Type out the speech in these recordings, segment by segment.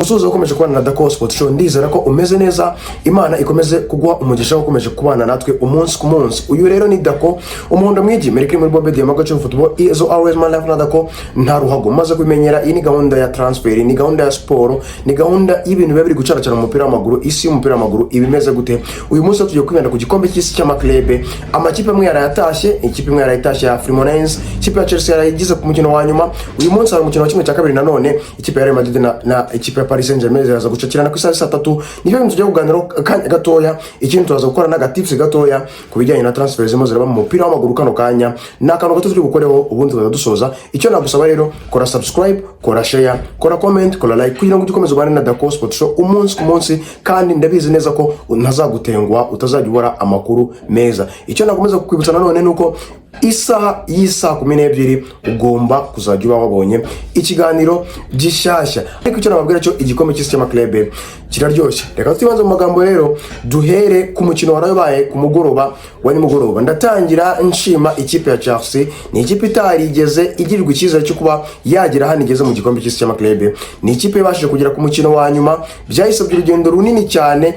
Musozo ukomeje kubana na Dako Sport Show, ndizera ko umeze neza, Imana ikomeze kugwa umugisha wo ukomeje kubana natwe umunsi ku munsi. Uyu rero ni Dako, umuhondo mwigi merike muri Bobe Diamaga cyo football is always my life na Dako. Nta ruhago maze kumenyera, iyi ni gahunda ya transfer, ni gahunda ya sport, ni gahunda y'ibintu biba biri gucaracara mu mupira w'amaguru, isi y'umupira w'amaguru ibimeze gute. Uyu munsi tugiye kwibanda ku gikombe cy'isi cy'amaklebe. Amakipe amwe yarayatashye, ikipe imwe yarayitashye ya Fluminense, ikipe ya Chelsea yarayigize ku mukino wa nyuma. Uyu munsi hari umukino wa kimwe cya kabiri nanone, ikipe ya Real Madrid na ikipe ya Paris Saint-Germain zaza gucakirana ku isaha 3. Niyo bintu tujya kuganira gatoya, ikintu tuzaza gukora na gatips gatoya ku bijyanye na transfer zimo ziraba mu mupira w'amaguru kano kanya. Nakantu gato turi gukoreho ubundi tuzadusoza. Icyo nagusaba rero, kora subscribe, kora share, kora comment, kora like kugira ngo dukomeze kubana na Dako Sport Show umunsi ku munsi, kandi ndabizi neza ko ntazagutengwa, utazajya ubora amakuru meza. Icyo nakomeza kukwibutsa nanone nuko isaha y'isa 12 ugomba kuzajya wabonye ikiganiro gishyashya. Ariko icyo nababwira cyo igikombe cy'isi cy'amaklebe kiraryoshye. Reka tubanze mu magambo rero, duhere ku mukino warabaye ku mugoroba wa nimugoroba. Ndatangira nshima ikipe ya Chelsea, ni ikipe itarigeze igirirwa icyizere cyo kuba yagira hano igeze mu gikombe cy'isi cy'amaklebe. Ni ikipe ibashije kugera ku mukino wa nyuma, byayisabye urugendo runini cyane.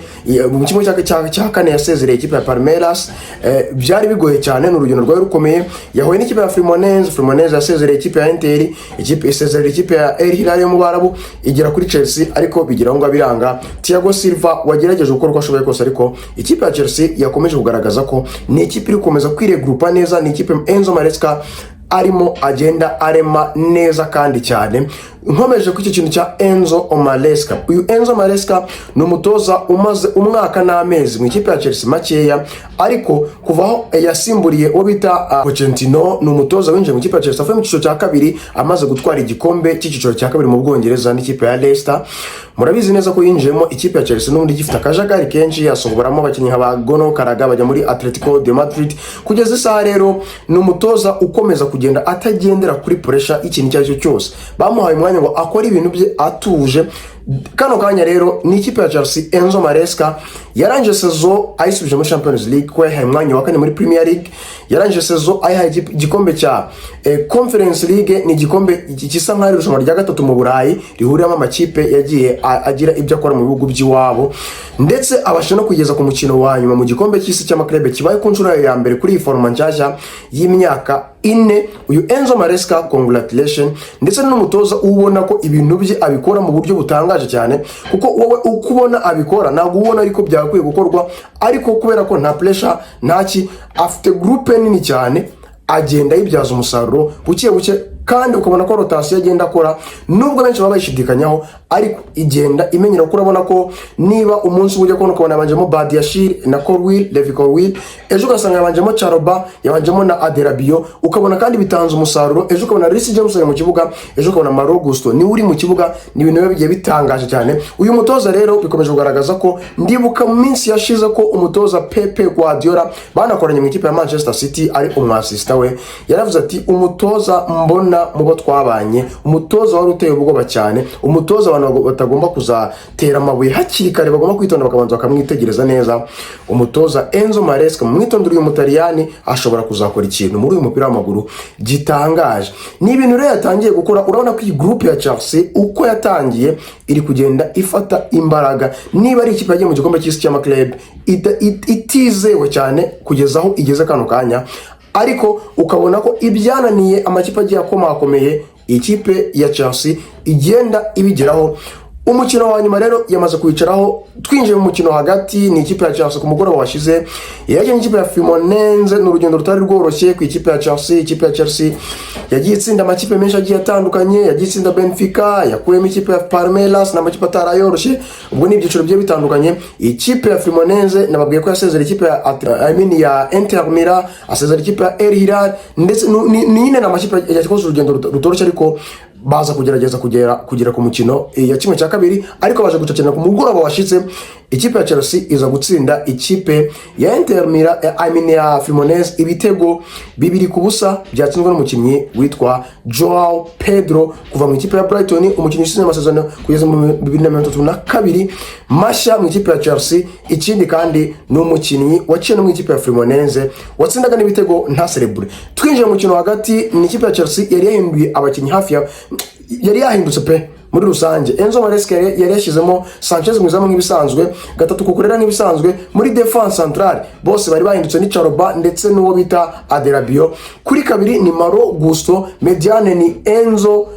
Mu kimwe cya kane yasezereye ikipe ya Palmeiras, byari bigoye cyane, n'urugendo rwayo rukomeye. Yahuye n'ikipe ya Fluminense yasezereye ikipe ya Inter, ikipe isezereye ikipe ya El Hilal yo mu Barabu, igera kuri Chelsea ariko bigira ngo abiranga. Thiago Silva wagerageje gukora uko ashoboye kose, ariko ikipe ya Chelsea yakomeje kugaragaza ko ni ikipe iri gukomeza kwiregrupa neza. Ni ikipe Enzo Maresca arimo agenda arema neza kandi cyane. Nkomeje ku icyo kintu cya Enzo Maresca. Uyu Enzo Maresca ni umutoza umaze umwaka n'amezi mu ikipe ya Chelsea makeya, ariko kuvaho yasimburiye uwo bita Pochettino. Ni umutoza winjiye mu ikipe ya Chelsea avuye mu cyiciro cya kabiri, amaze gutwara igikombe cy'igiciro cya kabiri mu Bwongereza n'ikipe ya Leicester. Murabizi neza ko yinjiyemo ikipe ya Chelsea n'undi gifite akajagari kenshi, yasohoramo abakinnyi nka Gono Karaga bajya muri Atletico de Madrid. Kugeza isaha rero ni umutoza ukomeza kugenda atagendera kuri pressure ikintu cyacyo cyose. Bamuhaye umwanya ngo akora ibintu bye atuje. Kano kanya rero ni ikipe ya Chelsea, Enzo Maresca yarangije sezo ayisubije muri Champions League, ko yahaye umwanya wa kane muri Premier League. Yarangije sezo ayahaye igikombe cya Conference League, ni igikombe gisa nk'ari irushanwa rya gatatu mu Burayi rihuriramo amakipe yagiye agira ibyo akora mu bihugu by'iwabo, ndetse abasha no kugeza ku mukino wa nyuma mu gikombe cy'isi cy'amaklebe kibaye ku nshuro ya mbere kuri forma nshyashya y'imyaka 4. Uyu Enzo Maresca, congratulations. Ndetse n'umutoza ubona ko ibintu bye abikora mu buryo butangaje cyane, kuko wowe ukubona abikora ntabwo ubona ariko byakwiye gukorwa, ariko kubera ko nta pressure ntaki, afite groupe nini cyane, agenda yibyaza umusaruro buke buke, kandi ukabona ko rotation agenda akora nubwo benshi baba bayishidikanyaho, ariko igenda imenyera. Ko urabona ko niba umunsi ujya kubona ukabona yabanjemo Badiashile na Levi Colwill, ejo ugasanga yabanjemo Charoba, yabanjemo na Aderabio, ukabona kandi bitanze umusaruro. Ejo ukabona Reece James mu kibuga, ejo ukabona Malo Gusto ni uri mu kibuga. Ni ibintu bigiye bitangaje cyane. Uyu mutoza rero bikomeje kugaragaza ko, ndibuka mu minsi yashize ko umutoza Pepe Guardiola banakoranye mu ikipe ya Manchester City, ari umwasista we yaravuze ati, umutoza mbona mu bo twabanye, umutoza wari uteye ubwoba cyane, umutoza abantu batagomba kuzatera amabuye hakiri kare, bagomba kwitonda bakabanza bakamwitegereza neza. Umutoza Enzo Maresca, mu mwitondero uyu Mutaliyani ashobora kuzakora ikintu muri uyu mupira w'amaguru gitangaje. Ni ibintu rero yatangiye gukora. Urabona ko iyi groupe ya Chelsea uko yatangiye iri kugenda ifata imbaraga. Niba ari ikipe yagiye mu gikombe cy'isi cy'amaklebe itizewe cyane kugeza aho igeze kano kanya, ariko ukabona ko ibyananiye amakipe agiye akomakomeye, ikipe ya Chelsea igenda ibigeraho. Umukino wa nyuma rero yamaze kwicaraho. Twinjiye mu mukino hagati, ni ikipe ya Chelsea ku mugoroba washize yaje n'ikipe ya Fluminense. N'urugendo rutari rworoshye ku ikipe ya Chelsea. Ikipe ya Chelsea yagiye itsinda amakipe menshi agiye atandukanye, yagiye itsinda Benfica, yakuyemo ikipe ya Palmeiras n'amakipe atarayoroshye. Ubwo ni ibyiciro bye bitandukanye. Ikipe ya Fluminense nababwiye ko yasezera ikipe ya Inter Milan, asezera ikipe ya El Hilal, ndetse ni ine n'amakipe yakoze urugendo rutoroshye, ariko baza kugerageza kugera ku mukino ya kimwe cya kabiri, ariko baje gucakirana ku mugoroba washitse. Ikipe ya Chelsea iza gutsinda ikipe ya Inter Milan, ya Fluminense ibitego 2-0 byatsinzwe n'umukinnyi witwa Joao Pedro kuva mu ikipe ya Brighton, umukinnyi usize amasezerano kugeza mu 2032 mashya mu ikipe ya Chelsea. Ikindi kandi n'umukinnyi waciye no mu ikipe ya Fluminense watsindaga n'ibitego nta celebre. Twinjiye mu mukino hagati, ni ikipe ya Chelsea yari yahinduye abakinnyi hafi ya yari yahindutse pe muri rusange. Enzo Maresca yari yashyizemo Sanchez mu izamu nk'ibisanzwe, gatatu kukurera nk'ibisanzwe, muri defense centrale bose bari bahindutse ni Charoba ndetse n'uwo bita Adelabio, kuri kabiri ni Malo Gusto, mediane ni Enzo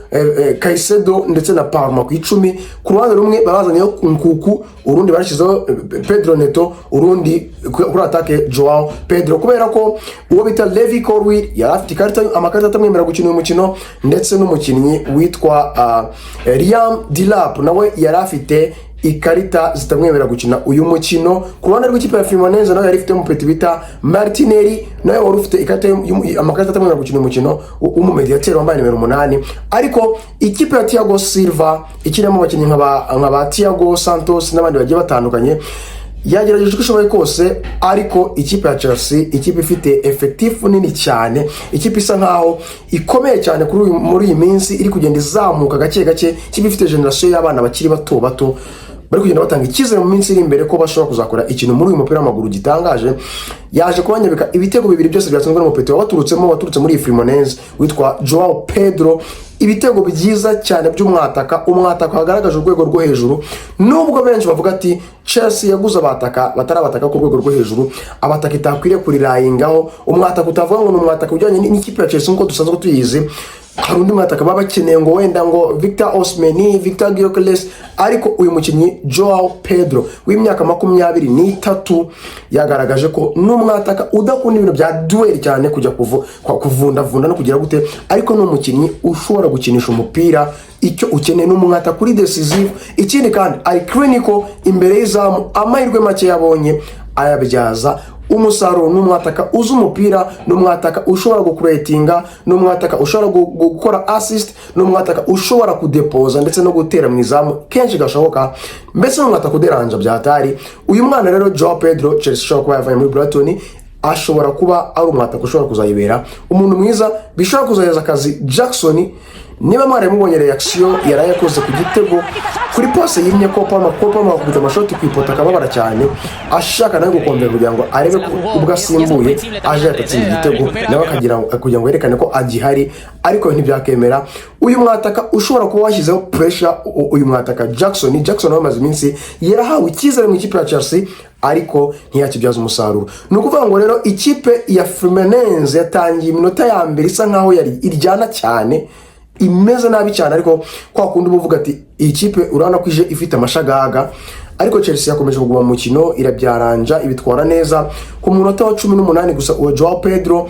Caicedo ndetse na Palma ku 10, ku ruhande rumwe babazaniyeho Nkuku, urundi barashyizeho Pedro Neto, urundi kuri atake Joao Pedro, kubera ko uwo bita Levi Colwill yari afite amakarita atamwemerera gukina uyu mukino, ndetse n'umukinnyi witwa Liam Delap nawe yari afite ikarita zitamwemerera gukina uyu mukino. Ku ruhande rw'ikipe ya Fluminense nawe yari ifite umupeti bita Martinelli, nawe wari ufite amakarita atamwemerera gukina umukino w'umumediateri wambaye nimero 8. Ariko ikipe ya Thiago Silva ikirimo abakinnyi nk'aba Thiago Santos n'abandi bagiye batandukanye yagerageje uko ishoboye kose, ariko ikipe ya Chelsea, ikipe ifite effective nini cyane, ikipe isa nkaho ikomeye cyane muri iyi minsi, iri kugenda izamuka gake gake, ikipe ifite generation y'abana bakiri bato bari kugenda batanga icyizere mu minsi iri imbere ko bashobora kuzakora ikintu muri uyu mupira w'amaguru gitangaje. Yaje kubanyabika ibitego bibiri byose byatsinzwe n'umupeti waturutse muri Fluminense witwa Joao Pedro, ibitego byiza cyane by'umwataka hagaragaje urwego rwo hejuru, nubwo benshi bavuga ati Chelsea yaguze abataka batarabataka ku rwego rwo hejuru, abataka itakwiriye kurirayingaho, umwataka utavuga ngo n'umwataka ujyanye n'ikipe ya Chelsea nkuko dusanzwe tuyizi. Hari undi mwataka baba bakeneye ngo wenda ngo Victor Osimhen, Victor Gyökeres, ariko uyu mukinnyi Joao Pedro w'imyaka 23 yagaragaje ko n'umwataka udakunda ibintu bya duel cyane kujya kuvunda no kugira gute, ariko n'umukinnyi ushobora gukinisha umupira. Icyo ukeneye n'umwataka kuri decisive, ikindi kandi ari clinical imbere y'izamu, amahirwe make yabonye ayabyaza umusaruro. N'umwataka uzi umupira, n'umwataka ushobora gucreatinga, n'umwataka ushobora gukora assist, n'umwataka ushobora kudepoza ndetse no gutera mu izamu kenshi gashoboka, mbese n'umwataka kuderanja byatari. Uyu mwana rero Joao Pedro, Chelsea ishobora kuba yavuye muri Brighton, ashobora kuba ari umwataka ushobora kuzayibera umuntu mwiza, bishobora kuzayeza akazi Jackson. Niba mwari mubonye reaction yarayakoze ku gitego kuri passe yimye ko Palma akubita amashoti ku ipota akababara cyane, ashaka nawe gukombera kugira ngo arebe ubwo asimbuye aje atatsinda igitego, nawe kugira ngo yerekane ko agihari, ariko ntibyakemera. Uyu mwataka ushobora kuba washyizeho pressure, uyu mwataka Jackson wamaze iminsi yarahawe icyizere mu ikipe ya Chelsea, ariko ntiyakibyaza umusaruro. Ni ukuvuga ngo rero ikipe ya Fluminense yatangiye iminota ya mbere isa nkaho yari iryana cyane, imeze nabi cyane, ariko kwa kundi buvuga ati iyi kipe urabona ko ije ifite amashagaga, ariko Chelsea yakomeje kuguma mu mukino, irabyaranja ibitwara neza. Ku munota wa 18 gusa uwo Joao Pedro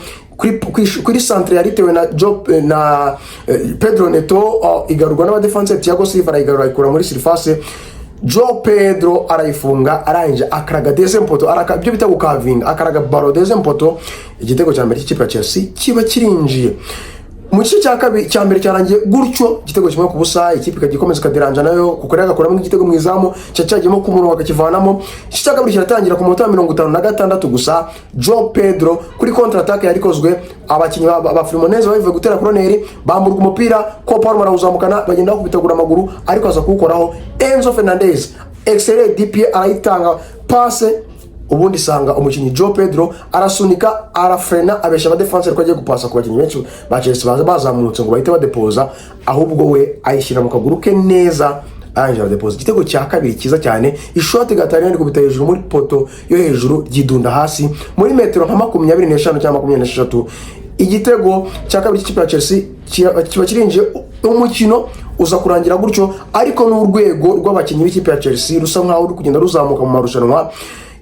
kuri centre yaritewe na Pedro Neto, igarurwa n'abadefenseur Thiago Silva, arayigarura ikura muri surface. Joao Pedro arayifunga, aranje akaraga deuxième poto, ibyo bita gukavinga, akaraga ballon deuxième poto, igitego cya mbere cy'ikipe ya Chelsea kiba kirinjiye. Mu gice cya mbere cyarangiye gutyo, igitego kimwe ku busa, ikipe ikagikomeza kaderanja nayo kukorera agakuramo igitego mu izamu cyagiyemo ku murongo akakivanamo. Igice cya kabiri kiratangira ku munota 56 gusa, Joao Pedro kuri contre attaque yarikozwe, abakinnyi ba Fluminense bavuye gutera corner, bamburwa umupira ko Palma arawuzamukana, bagenda bakubitagura amaguru, ariko aza kuwukoraho Enzo Fernandez, excellent DP arayitanga passe, ubundi sanga umukinnyi Joao Pedro arasunika, arafrena, abesha abadefenseur ko agiye gupasa ku bakinnyi benshi ba Chelsea bazamutse ngo bahite badepoza, ahubwo we ayishyira mu kaguru ke neza, arangije depoza. Igitego cya kabiri cyiza cyane, ishoti gatariyani kubita hejuru muri poto yo hejuru, gidunda hasi muri metero nka 25 cyangwa 26. Igitego cya kabiri cy'ikipe ya Chelsea kiba kirinjiye, umukino uza kurangira gutyo, ariko n'urwego rw'abakinnyi b'ikipe ya Chelsea rusa nkaho uri kugenda ruzamuka mu marushanwa.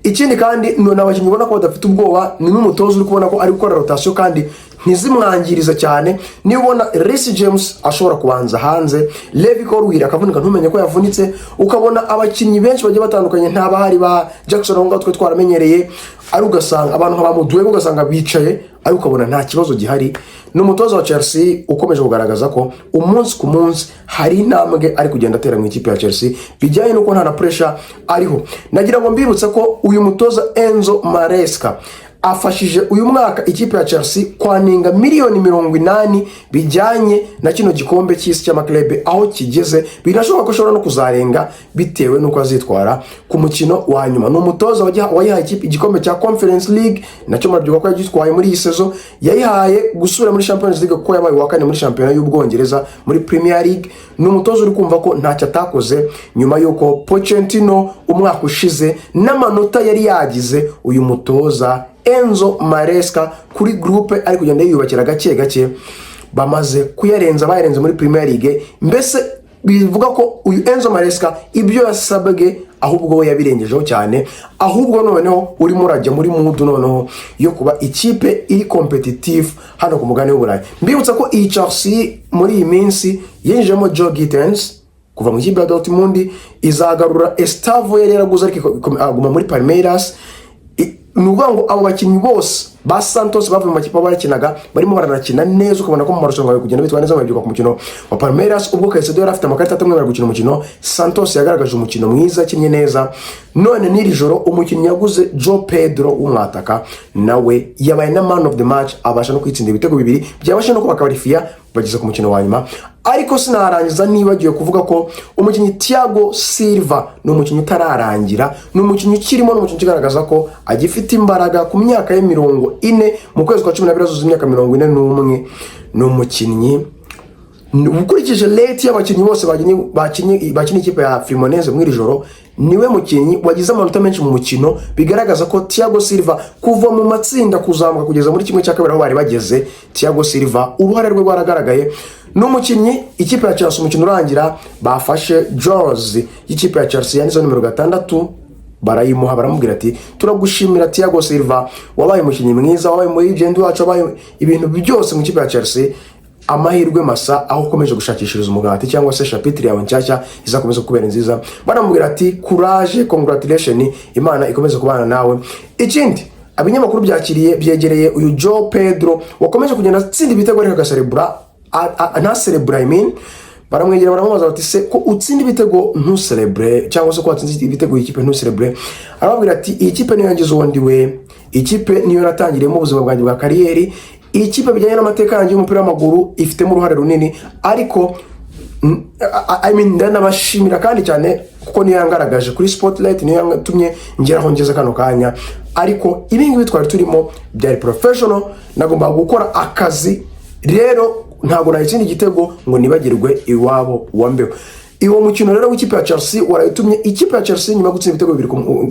Ikindi kandi none abakinnyi ubona ko badafite ubwoba, ni n'umutozo uri kubona ko ari gukora rotation kandi ntizimwangiriza cyane. Niyo ubona Reece James ashobora kubanza hanze, Levi Colwill akavunika ntumenye ko yavunitse, ukabona abakinnyi benshi bagiye batandukanye ntabahari ba Jackson ngo twe twaramenyereye, ari ugasanga abantu nk'abamuduwe ugasanga bicaye, ari ukabona nta kibazo gihari. N'umutozo wa Chelsea ukomeje kugaragaza ko umunsi ku munsi hari intambwe ari kugenda atera mu ikipe ya Chelsea, bijyanye nuko nta na pressure ariho. Nagira ngo mbibutse ko uyu mutoza Enzo Maresca afashije uyu mwaka ikipe ya Chelsea kwaninga miliyoni 80 bijyanye na kino gikombe cy'isi cy'amaklebe aho kigeze, birashoboka ko ashobora no kuzarenga bitewe nuko azitwara ku mukino wa nyuma. N'umutoza wayihaye ikipe igikombe cya Conference League, nacyo murabyuka ko yagitwaye muri iyi season, yayihaye gusura muri Champions League kuko yabaye wa kane muri shampiyona y'Ubwongereza muri Premier League. N'umutoza uri kumva ko ntacyo atakoze nyuma yuko Pochettino umwaka ushize n'amanota yari yagize uyu mutoza Enzo Maresca kuri groupe ari kugenda yiyubakira gake gake, bamaze kuyarenza bayarenze muri Premier League. Mbese bivuga ko uyu Enzo Maresca ibyo yasabwe ahubwo we yabirengejeho cyane, ahubwo noneho urimo urajya muri mood noneho yo kuba ikipe iri competitive hano ku mugani w'Uburayi. Mbibutsa ko iyi Chelsea muri iyi minsi yinjemo Joe Gittens kuva mu kipe ya Dortmund, izagarura Estavo yari yaraguze ariko aguma muri Palmeiras. Nuvuga ngo abo bakinnyi bose ba Santos bavuye mu makipe barakinaga barimo baranakina neza, ukabona ko mu marushanwa yo kugenda bitwa neza babyuka ku mukino wa Palmeiras. Ubwo Caicedo yari afite amakarita atamwe bari gukina umukino, Santos yagaragaje umukino mwiza kinye neza. None n'iri joro umukinnyi yaguze Joe Pedro w'umwataka nawe yabaye na man of the match, abasha no kwitsinda ibitego bibiri byabasha no kubakarifiya bageze ku mukino wa nyuma. Ariko sinarangiza nibagiye kuvuga ko umukinnyi Thiago Silva ni umukinnyi utararangira, ni umukinnyi ukirimo, ni umukinnyi ugaragaza ko agifite imbaraga ku myaka ye 40 mu kwezi kwa 12 zuzuye imyaka 41. Ni umukinnyi ukurikije late y'abakinnyi bose bakinnye ikipe ya Fluminense muri joro, niwe mukinnyi wagize amanota menshi mu mukino, bigaragaza ko Thiago Silva kuva mu matsinda kuzamuka kugeza muri kimwe cya kabiri aho bari bageze, Thiago Silva uruhare rwe rwaragaragaye. N'umukinnyi ikipe ya Chelsea umukino urangira bafashe Jaws y'ikipe ya Chelsea yanizo numero 6 barayimuha, baramubwira ati turagushimira Thiago Silva, wabaye umukinnyi mwiza, wabaye muri agent wacu, wabaye ibintu byose mu kipe ya Chelsea. Amahirwe masa aho ukomeje gushakishiriza umugati cyangwa se chapitre yawe nshyashya izakomeza kubera nziza. Baramubwira ati courage, congratulation, Imana ikomeze kubana nawe. Ikindi abinyamakuru byegereye uyu Joe Pedro wakomeje kugenda atsinda ibitego ariko agaserebura I mean, baramwegera baramubaza bati se ko utsinda ibitego ntucelebre cyangwa se ko watsinze ibitego ikipe ntucelebre. Arababwira ati iyi kipe niyo yangize ubundi we, ikipe niyo natangiriyemo ubuzima bwanjye bwa kariyeri, ikipe bijyanye n'amateka yanjye y'umupira w'amaguru ifitemo uruhare runini, ariko ndanabashimira kandi cyane kuko niyo yangaragaje kuri Spotlight, niyo yatumye ngeraho ngeze kano kanya. Ariko ibingibi twari turimo byari professional, nagomba gukora akazi, rero ntabwo nayitsinda igitego ngo nibagirwe iwabo wambeho. Iwo mukino rero w'ikipe ya Chelsea warayitumye ikipe ya Chelsea nyuma gutsinda ibitego bibiri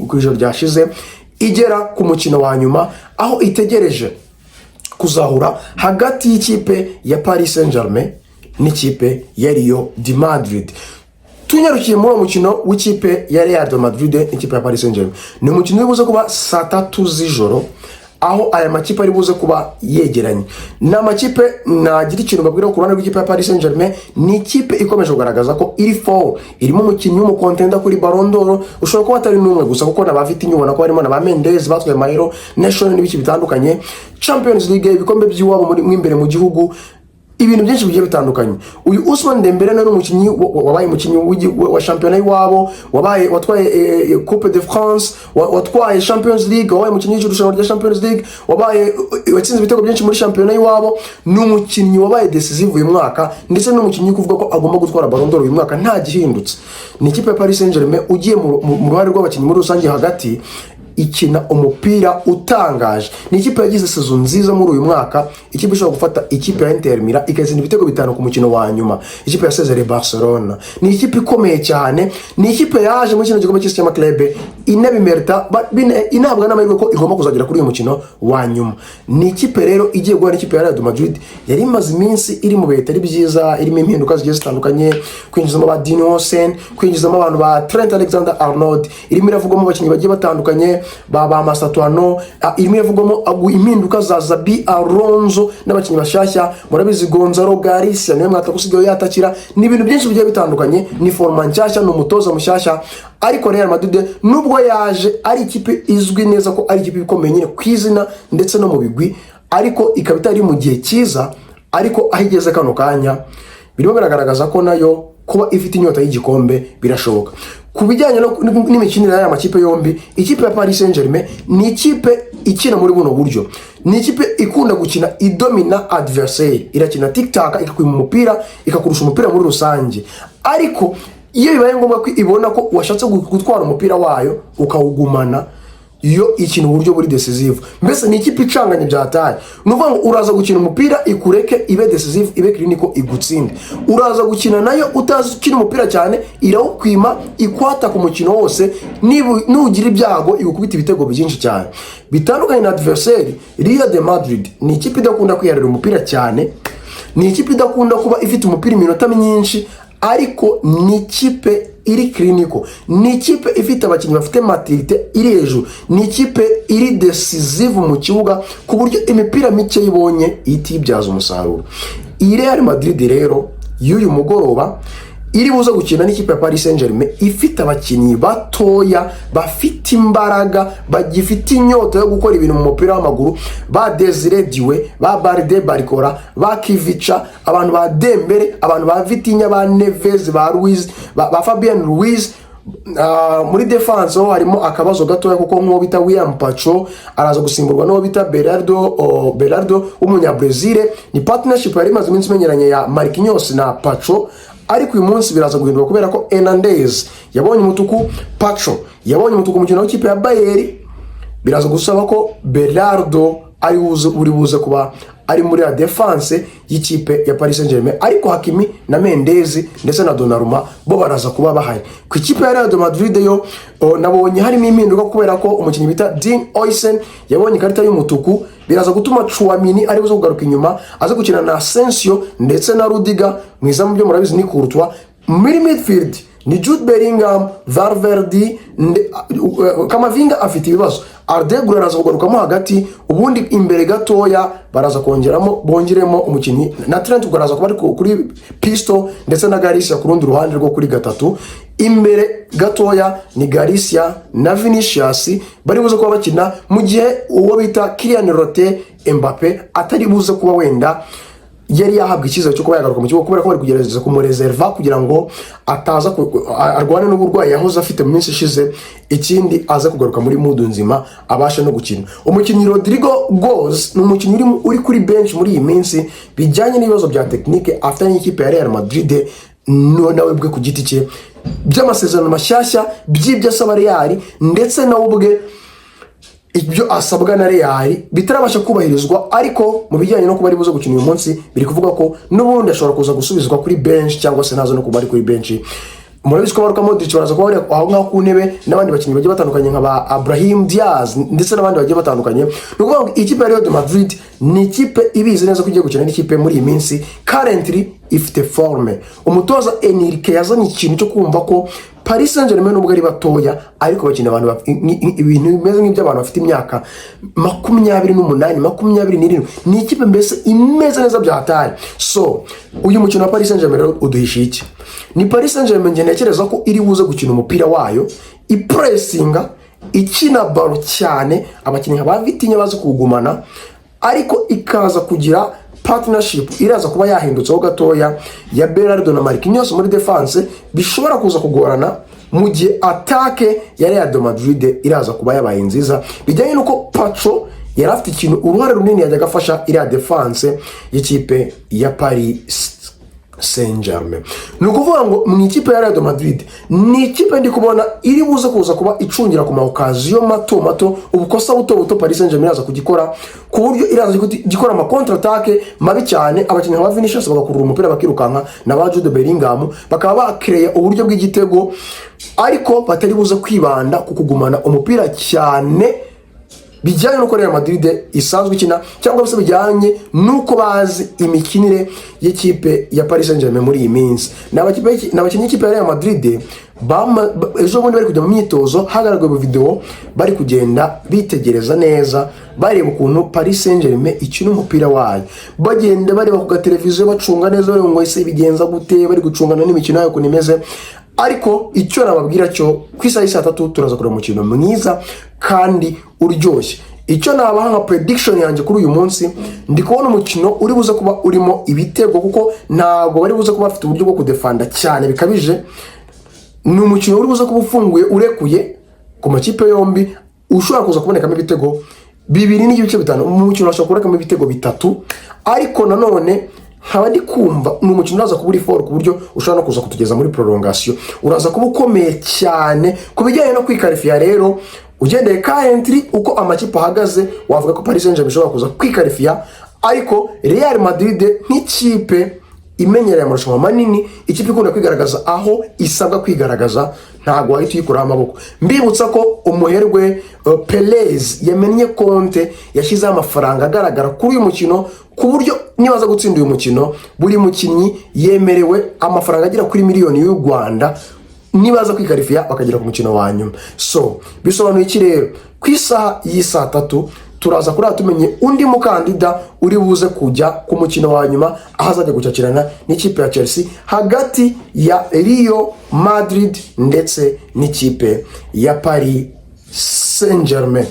ku ijoro ryashize igera ku mukino wa nyuma, aho itegereje kuzahura hagati y'ikipe ya Paris Saint-Germain n'ikipe ya Real de Madrid. Tunyarukiye muri mukino w'ikipe ya Real de Madrid n'ikipe ya Paris Saint-Germain, ni umukino wibuze kuba saa 3 z'ijoro, aho aya makipe ari buze kuba yegeranye. Na makipe nagira ikintu babwira ku ruhande rw'ikipe ya Paris Saint-Germain, ni ikipe ikomeje kugaragaza ko iri for irimo umukinnyi w'umukontenda kuri Ballon d'Or, ushobora kuba atari n'umwe gusa kuko nabafite inyubona ko harimo na ba Mendes batwaye Maero Nation n'ibiki bitandukanye, Champions League, ibikombe by'iwabo muri imbere mu gihugu, ibintu byinshi bigiye bitandukanye. Uyu Ousmane Dembele na umukinnyi wabaye umukinnyi wa shampiyona y'iwabo, watwaye Coupe de France, watwaye Champions League, wabaye umukinnyi w'irushanwa rya Champions League, wabaye watsinze ibitego byinshi muri shampiyona y'iwabo, n'umukinnyi wabaye decisive uyu mwaka, ndetse n'umukinnyi kuvuga ko agomba gutwara Ballon d'Or uyu mwaka nta gihindutse. Ni ikipe ya Paris Saint-Germain ugiye mu ruhare rw'abakinnyi muri rusange hagati ikina umupira utangaje. Ni ikipe yagize season nziza muri uyu mwaka, ikipe ishobora gufata ikipe ya Inter Milan ikazina ibitego 5 ku mukino wa nyuma, ikipe ya Cesare Barcelona. Ni ikipe ikomeye cyane, ni ikipe yaje muri kino gikombe cy'isi cy'amaklebe inabimerita, inabwa n'amahirwe ko igomba kuzagira kuri uyu mukino wa nyuma. Ni ikipe rero igiye guhana ikipe ya Real de Madrid yari imaze iminsi iri mu bihe ari byiza, irimo impinduka zigiye zitandukanye, kwinjizamo ba Dini Hosen, kwinjizamo abantu ba Trent Alexander-Arnold, irimo iravugamo abakinnyi bagiye batandukanye baba Masatuano, irimo iravugamo impinduka za Zabi Alonso n'abakinnyi bashyashya, murabizi Gonzalo Garcia niwe mwatakusigaye yatakira, ni ibintu byinshi bigiye bitandukanye, ni forma nshyashya, n'umutoza mushyashya. Ariko Real Madrid nubwo yaje ari ikipe izwi neza ko ari ikipe ikomeye nyine kwizina ndetse no mu bigwi, ariko ikaba itari mu gihe cyiza, ariko ahigeze kano kanya birimo biragaragaza ko nayo kuba ifite inyota y'igikombe birashoboka. kubijyanye n'imikinire y'aya makipe yombi, ikipe ya Paris Saint-Germain ni ikipe ikina muri buno buryo, ni ikipe ikunda gukina idomina adversaire, irakina TikTok ikakwima umupira ikakurusha umupira muri rusange, ariko iyo bibaye ngombwa ko ibona ko washatse gutwara umupira wayo ukawugumana, iyo ikintu uburyo buri decisive. Mbese ni ikipe icanganye byataye, nuvuga ngo uraza gukina umupira ikureke ibe decisive, ibe clinical igutsinde, uraza gukina nayo utazi ukina umupira cyane irawukwima ikwata ku mukino wose, nugira ibyago igukubita ibitego byinshi cyane. Bitandukanye na adversaire, Real de Madrid ni ikipe idakunda kwiharira umupira cyane, ni ikipe idakunda kuba ifite umupira iminota myinshi, ariko ni ikipe iri clinical, ni ikipe ifite abakinnyi bafite maturité iri hejuru, ni ikipe iri decisive mu kibuga ku buryo imipira mike yibonye itibyaza umusaruro. Iyi Real Madrid rero y'uyu mugoroba iri buza gukina n'ikipe ya Paris Saint-Germain ifite abakinnyi batoya bafite imbaraga, bagifite inyota yo gukora ibintu mu mupira w'amaguru, ba Desire Doué, ba Balde Barcola, ba Kivica, abantu ba Dembele, abantu ba Vitinha, ba Neves, ba Ruiz, ba Fabian Ruiz. Muri defense ho harimo akabazo gatoya kuko nk'uwo bita William Pacho araza gusimburwa n'uwo bita Belardo w'umunyabrazil. Ni partnership yari imaze iminsi imenyeranye ya Marquinhos na Pacho, ariko uyu munsi biraza guhindurwa kubera ko Hernandez yabonye umutuku, Pacho yabonye umutuku mu mukino w'ikipe ya Bayern. Biraza gusaba ko Belardo ari buze kuba ari muri la defense y'ikipe ya Paris Saint-Germain, ariko Hakimi na Mendes ndetse na Donnarumma bo baraza kuba bahari. Ku ikipe ya Real de Madrid yo nabonye harimo impinduka kubera ko umukinnyi bita Dean Oysen yabonye ikarita y'umutuku, biraza gutuma Chouamini ari buze kugaruka inyuma aza gukina na Asensio ndetse na Rudiger. Mwizamu byo murabizi ni Courtois. Muri midfield ni Jude Bellingham, Valverde, Kamavinga afite ibibazo, Arda Güler araza kugarukamo hagati, ubundi imbere gatoya baraza bongeremo umukinnyi na Trent baraza kuba ari kuri Pisto ndetse na Garcia ku rundi ruhande rwo kuri gatatu. Imbere gatoya ni Garcia na Vinicius bari buze kuba bakina, mu gihe uwo bita Kylian Mbappe atari buze kuba wenda yari yahabwa icyizere cyo kuba yagaruka mu kibuga kubera ko bari kugerageza kumureserva kugira ngo ataza arwane n'uburwayi yahoze afite mu minsi ishize, ikindi aza kugaruka muri mood nzima abasha no gukina. Umukinnyi Rodrigo Goes ni umukinnyi uri kuri bench muri iyi minsi bijyanye n'ibibazo bya technique afite n'ikipe ya Real Madrid, nawe bwe ku giti cye by'amasezerano mashyashya by'ibyo asaba Real ndetse nawe ubwe ibyo asabwa na Real bitarabasha kubahirizwa, ariko mu bijyanye no kuba ari buze gukina uyu munsi biri kuvuga ko n'ubundi ashobora kuza gusubizwa kuri bench cyangwa se nazo no kuba ari kuri bench. Murabizi ko Luka Modric baraza kuba aho ngaho ku ntebe n'abandi bakinnyi bagiye batandukanye nka ba Brahim Diaz ndetse n'abandi bagiye batandukanye. Nukuvuga ngo ikipe ya Real de Madrid ni ikipe ibizi neza ko igiye gukina n'ikipe muri iyi minsi currently ifite forme. Umutoza Enrique yazanye ikintu cyo kumva ko Paris Saint-Germain nubwo ari batoya ariko bakina abantu ibintu bimeze nk'iby'abantu bafite imyaka 28, 27. Ni ikipe mbese imeze neza byatari. So uyu mukino wa Paris Saint-Germain uduhisha iki? Ni Paris Saint-Germain nge ntekereza ko iri buze gukina umupira wayo ipressinga, ikina baro cyane, abakinnyi nka ba Vitinha baza kugumana, ariko ikaza kugira partnership iraza kuba yahindutseho gatoya ya Belardo na Marquinhos muri defense, bishobora kuza kugorana mu gihe attaque ya Real de Madrid iraza kuba yabaye nziza, bijyanye nuko Pacho yari afite ikintu uruhare runini yajyaga afasha iriya defense y'ikipe ya Paris Saint-Germain. Nukuvuga ngo mu ikipe ya Real de Madrid ni ikipe ndi kubona iri buze kuza kuba icungira ku occasion mato ubukosa buto Paris Saint-Germain iraza kugikora ku buryo iraza gikora ama contre attaque mabi cyane, abakinnyi ba Vinicius bagakurura umupira bakirukanka na ba Jude Bellingham bakaba bakreya uburyo bw'igitego, ariko batari buze kwibanda ku kugumana umupira cyane bijyanye nuko Real Madrid isanzwe ikina cyangwa se bijyanye nuko bazi imikinire y'ikipe ya Paris Saint-Germain muri iyi minsi. N'abakinnyi ikipe ya Real Madrid ejo bundi bari kujya mu myitozo, hagaragaye mu video bari kugenda bitegereza neza bareba ukuntu Paris Saint-Germain ikina umupira wayo, bagenda bareba ku televiziyo bacunga neza bari ngo ese bigenza gute, bari gucungana n'imikino yayo ukuntu imeze. Ariko icyo nababwira cyo ku isaha ya 3 turaza kureba umukino mwiza kandi uryoshye. Icyo nabaha nka prediction yanjye kuri uyu munsi, ndi kubona umukino uri buze kuba urimo ibitego kuko ntago bari buze kuba bafite uburyo bwo kudefanda cyane bikabije. ni umukino uri buza kuba ufunguye urekuye ku makipe yombi, ushobora kuza kubonekamo ibitego 2.5 umukino urashobora kurekamo ibitego 3, ariko nanone nkaba ndi kumva ni umukino uraza kuba uri fort ku buryo ushobora no kuza kutugeza muri prolongation, uraza kuba ukomeye cyane ku bijyanye no kwikarifia. Rero ugendeye currently uko amakipe ahagaze wavuga ko Paris Saint-Germain ishobora kuza kwikarifia, ariko Real Madrid nk'ikipe imenyereye amarushanwa manini, ikipe ikunda kwigaragaza aho isabwa kwigaragaza, ntago wahita uyikuraho amaboko. Mbibutsa ko umuherwe Perez yamennye konte yashyizeho amafaranga agaragara kuri uyu mukino, ku buryo nibaza gutsinda uyu mukino buri mukinnyi yemerewe amafaranga agera kuri miliyoni y'u Rwanda nibaza kwikarifia bakagera ku mukino wa nyuma. So bisobanuye iki rero? Ku isaha y'isa 3 turaza kuri tumenye undi mukandida uri buze kujya ku mukino wa nyuma ahazajya gucakirana n'ikipe ya Chelsea hagati ya Real Madrid ndetse n'ikipe ya Paris Saint-Germain.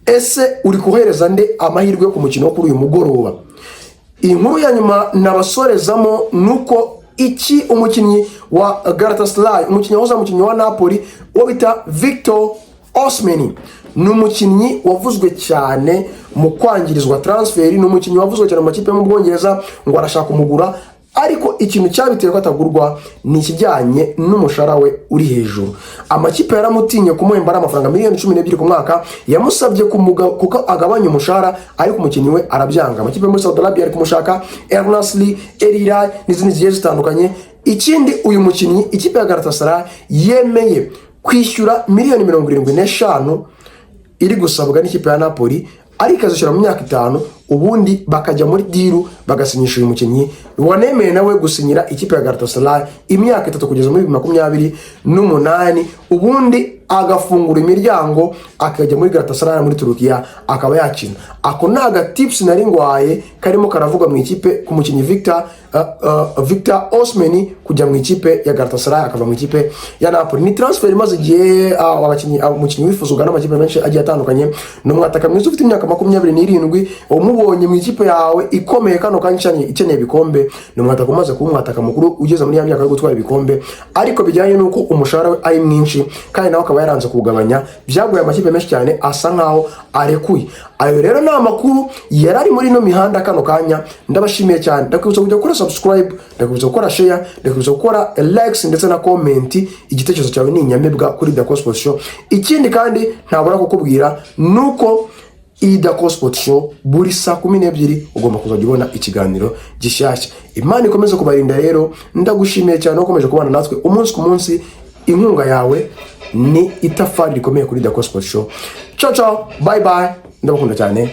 Ese uri kuhereza nde amahirwe yo ku mukino kuri uyu mugoroba? Inkuru ya nyuma nabasorezamo nuko iki umukinnyi wa Galatasaray, umukinnyi wa Napoli wo bita Victor Osimhen, ni umukinnyi wavuzwe cyane mu kwangirizwa transfer, ni umukinnyi wavuzwe cyane mu makipe yo mu Bwongereza ngo arashaka umugura, ariko ikintu cyabiteye ko atagurwa ni ikijyanye n'umushahara we uri hejuru. Amakipe yaramutinye kumuhembara amafaranga miliyoni 12 ku mwaka, yamusabye kuko agabanya umushahara, ariko umukinnyi we arabyanga. Amakipe muri Saudi Arabia ari kumushaka, El Nassr, El Hilal n'izindi zigiye zitandukanye. Ikindi uyu mukinnyi ikipe ya Galatasaray yemeye kwishyura miliyoni 75 iri gusabwa n'ikipe ya Napoli, ariko azishyura mu myaka 5, ubundi bakajya muri diru bagasinyisha uyu mukinnyi wanemeye nawe gusinyira ikipe ya Galatasaray imyaka 3 kugeza muri 2028, ubundi agafungura imiryango akajya muri Galatasaray muri Turukiya akaba yakina. Ako naga tips nari ngwaye karimo karavuga mu ikipe ku mukinnyi Victor Osimhen kujya mu ikipe ya Galatasaray akava mu ikipe ya Napoli. Ni transfer imaze igihe umukinnyi wifuzwa n'amakipe menshi agiye atandukanye, no mwataka mwiza ufite imyaka 27 umubonye mu ikipe yawe ikomeye kano kancyanye ikeneye ibikombe, no mwataka umaze kumwataka mukuru ugeze muri ya myaka yo gutwara ibikombe, ariko bijyanye nuko umushahara we ari mwinshi kandi nawe akaba yaranze kugabanya, byagoye amakipe menshi cyane asa nkaho arekuye. Ayo rero ni amakuru yarari muri no mihanda kano kanya. Ndabashimiye cyane, ndakwibutsa kujya gukora subscribe, ndakwibutsa gukora share, ndakwibutsa gukora likes ndetse na comment. Igitekerezo cyawe ni inyamibwa kuri The Cool Sports Show. Ikindi kandi ntabura kukubwira nuko The Cool Sports Show buri saa 12 ugomba kuzajya ubona ikiganiro gishyashya. Imana ikomeze kubarinda rero, ndagushimiye cyane ukomeje kubana natwe umunsi ku munsi. Inkunga yawe ni itafari rikomeye kuri The Cool Sports Show. Ciao ciao, bye bye, ndabakunda cyane.